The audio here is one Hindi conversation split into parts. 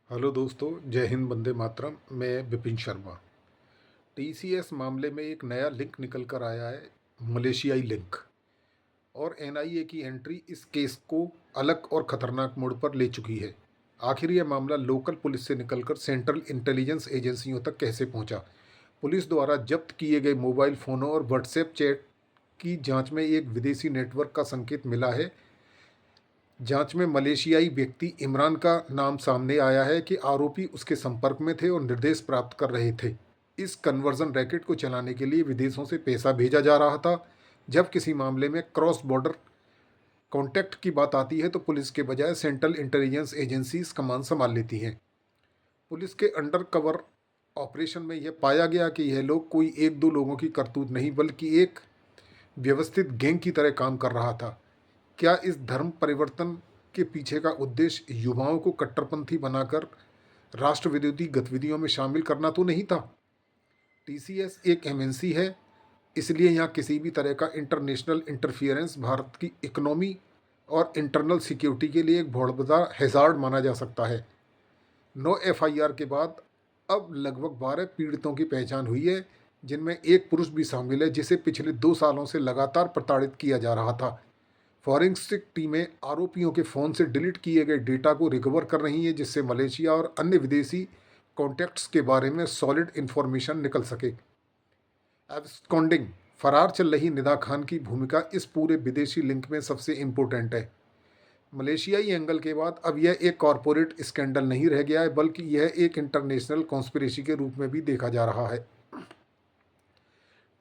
हेलो दोस्तों, जय हिंद, वंदे मातरम। मैं विपिन शर्मा। टीसीएस मामले में एक नया लिंक निकल कर आया है, मलेशियाई लिंक। और एनआईए की एंट्री इस केस को अलग और खतरनाक मोड़ पर ले चुकी है। आखिर यह मामला लोकल पुलिस से निकलकर सेंट्रल इंटेलिजेंस एजेंसियों तक कैसे पहुंचा? पुलिस द्वारा जब्त किए गए मोबाइल फ़ोनों और व्हाट्सएप चैट की जांच में एक विदेशी नेटवर्क का संकेत मिला है। जांच में मलेशियाई व्यक्ति इमरान का नाम सामने आया है कि आरोपी उसके संपर्क में थे और निर्देश प्राप्त कर रहे थे। इस कन्वर्जन रैकेट को चलाने के लिए विदेशों से पैसा भेजा जा रहा था। जब किसी मामले में क्रॉस बॉर्डर कॉन्टैक्ट की बात आती है तो पुलिस के बजाय सेंट्रल इंटेलिजेंस एजेंसीज कमान संभाल लेती हैं। पुलिस के अंडर कवर ऑपरेशन में यह पाया गया कि यह लोग कोई एक दो लोगों की करतूत नहीं बल्कि एक व्यवस्थित गैंग की तरह काम कर रहा था। क्या इस धर्म परिवर्तन के पीछे का उद्देश्य युवाओं को कट्टरपंथी बनाकर राष्ट्र विरोधी गतिविधियों में शामिल करना तो नहीं था? टीसीएस एक एमएनसी है, इसलिए यहाँ किसी भी तरह का इंटरनेशनल इंटरफियरेंस भारत की इकोनॉमी और इंटरनल सिक्योरिटी के लिए एक बहुत बड़ा हैजार्ड माना जा सकता है। 9 एफआईआर के बाद अब लगभग 12 पीड़ितों की पहचान हुई है, जिनमें एक पुरुष भी शामिल है जिसे पिछले 2 सालों से लगातार प्रताड़ित किया जा रहा था। फॉरेंसिक टीमें आरोपियों के फ़ोन से डिलीट किए गए डेटा को रिकवर कर रही हैं, जिससे मलेशिया और अन्य विदेशी कॉन्टैक्ट्स के बारे में सॉलिड इन्फॉर्मेशन निकल सके। एब्सकॉन्डिंग फरार चल रही निदा खान की भूमिका इस पूरे विदेशी लिंक में सबसे इम्पोर्टेंट है। मलेशियाई एंगल के बाद अब यह एक कॉरपोरेट स्कैंडल नहीं रह गया है, बल्कि यह एक इंटरनेशनल कॉन्स्पिरेसी के रूप में भी देखा जा रहा है।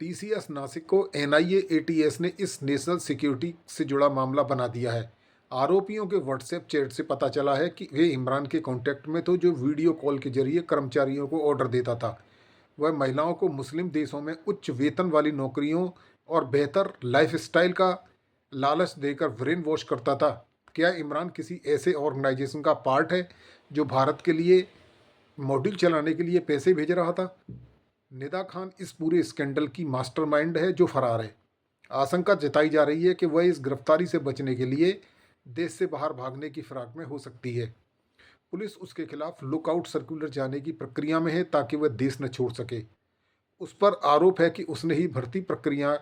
टीसीएस नासिक को एनआईए एटीएस ने इस नेशनल सिक्योरिटी से जुड़ा मामला बना दिया है। आरोपियों के व्हाट्सएप चैट से पता चला है कि वे इमरान के कांटेक्ट में थे, जो वीडियो कॉल के जरिए कर्मचारियों को ऑर्डर देता था। वह महिलाओं को मुस्लिम देशों में उच्च वेतन वाली नौकरियों और बेहतर लाइफस्टाइल का लालच देकर ब्रेन वॉश करता था। क्या इमरान किसी ऐसे ऑर्गेनाइजेशन का पार्ट है जो भारत के लिए मॉड्यूल चलाने के लिए पैसे भेज रहा था? निदा खान इस पूरे स्कैंडल की मास्टरमाइंड है जो फरार है। आशंका जताई जा रही है कि वह इस गिरफ्तारी से बचने के लिए देश से बाहर भागने की फिराक में हो सकती है। पुलिस उसके खिलाफ लुकआउट सर्कुलर जाने की प्रक्रिया में है ताकि वह देश न छोड़ सके। उस पर आरोप है कि उसने ही भर्ती प्रक्रिया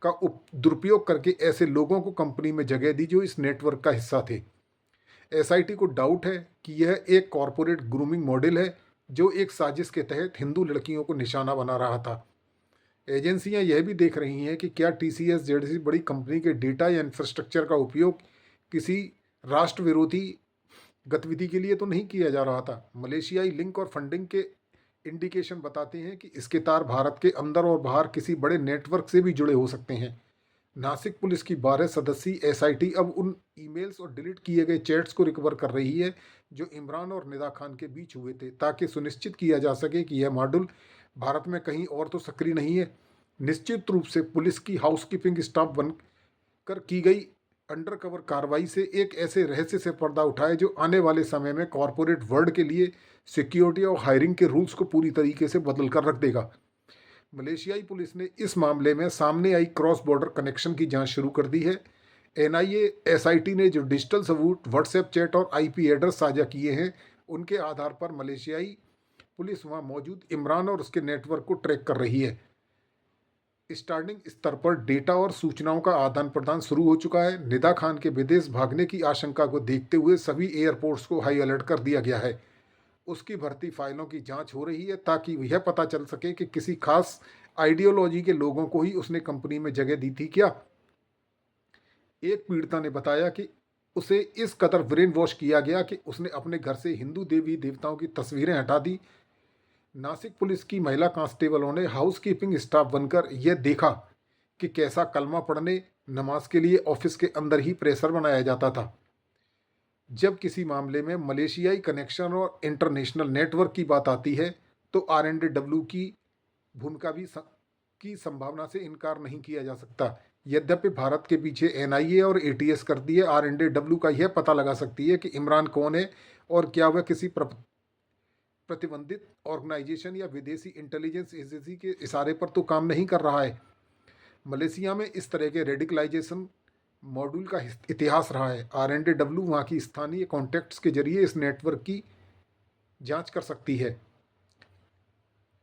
का दुरुपयोग करके ऐसे लोगों को कंपनी में जगह दी जो इस नेटवर्क का हिस्सा थे। एसआईटी को डाउट है कि यह एक कॉरपोरेट ग्रूमिंग मॉडल है जो एक साजिश के तहत हिंदू लड़कियों को निशाना बना रहा था। एजेंसियां यह भी देख रही हैं कि क्या टीसीएस जैसी बड़ी कंपनी के डेटा या इंफ्रास्ट्रक्चर का उपयोग किसी राष्ट्र विरोधी गतिविधि के लिए तो नहीं किया जा रहा था। मलेशियाई लिंक और फंडिंग के इंडिकेशन बताते हैं कि इसके तार भारत के अंदर और बाहर किसी बड़े नेटवर्क से भी जुड़े हो सकते हैं। नासिक पुलिस की 12 सदस्यीय एसआईटी अब उन ईमेल्स और डिलीट किए गए चैट्स को रिकवर कर रही है जो इमरान और निदा खान के बीच हुए थे, ताकि सुनिश्चित किया जा सके कि यह मॉड्यूल भारत में कहीं और तो सक्रिय नहीं है। निश्चित रूप से पुलिस की हाउसकीपिंग स्टाफ बनकर की गई अंडरकवर कार्रवाई से एक ऐसे रहस्य से पर्दा उठाए जो आने वाले समय में कॉरपोरेट वर्ल्ड के लिए सिक्योरिटी और हायरिंग के रूल्स को पूरी तरीके से बदल कर रख देगा। मलेशियाई पुलिस ने इस मामले में सामने आई क्रॉस बॉर्डर कनेक्शन की जांच शुरू कर दी है। एनआईए एसआईटी ने जो डिजिटल सबूत, व्हाट्सएप चैट और आईपी एड्रेस साझा किए हैं, उनके आधार पर मलेशियाई पुलिस वहां मौजूद इमरान और उसके नेटवर्क को ट्रैक कर रही है। स्टार्टिंग स्तर पर डेटा और सूचनाओं का आदान प्रदान शुरू हो चुका है। निदा खान के विदेश भागने की आशंका को देखते हुए सभी एयरपोर्ट्स को हाई अलर्ट कर दिया गया है। उसकी भर्ती फाइलों की जांच हो रही है ताकि यह पता चल सके कि किसी खास आइडियोलॉजी के लोगों को ही उसने कंपनी में जगह दी थी क्या। एक पीड़िता ने बताया कि उसे इस कदर ब्रेन वॉश किया गया कि उसने अपने घर से हिंदू देवी देवताओं की तस्वीरें हटा दी। नासिक पुलिस की महिला कांस्टेबलों ने हाउसकीपिंग स्टाफ बनकर यह देखा कि कैसा कलमा पढ़ने नमाज के लिए ऑफिस के अंदर ही प्रेशर बनाया जाता था। जब किसी मामले में मलेशियाई कनेक्शन और इंटरनेशनल नेटवर्क की बात आती है तो आरएनडब्ल्यू की भूमिका भी की संभावना से इनकार नहीं किया जा सकता। यद्यपि भारत के पीछे एनआईए और एटीएस करती है, आरएनडब्ल्यू का यह पता लगा सकती है कि इमरान कौन है और क्या वह किसी प्रतिबंधित ऑर्गेनाइजेशन या विदेशी इंटेलिजेंस एजेंसी के इशारे पर तो काम नहीं कर रहा है। मलेशिया में इस तरह के रेडिकलाइजेशन मॉड्यूल का इतिहास रहा है। आरएनडब्ल्यू वहाँ की स्थानीय कॉन्टैक्ट्स के जरिए इस नेटवर्क की जांच कर सकती है।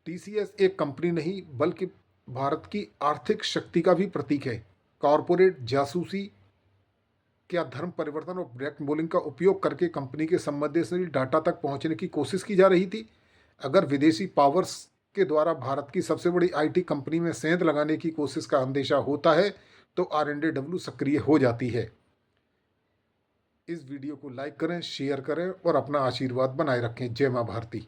टीसीएस एक कंपनी नहीं बल्कि भारत की आर्थिक शक्ति का भी प्रतीक है। कॉरपोरेट जासूसी क्या धर्म परिवर्तन और ब्लैकमेलिंग का उपयोग करके कंपनी के संवेदनशील डाटा तक पहुंचने की कोशिश की जा रही थी। अगर विदेशी पावर्स के द्वारा भारत की सबसे बड़ी आईटी कंपनी में सेंध लगाने की कोशिश का अंदेशा होता है तो आरएनडेडब्ल्यू सक्रिय हो जाती है। इस वीडियो को लाइक करें, शेयर करें और अपना आशीर्वाद बनाए रखें। जय मां भारती।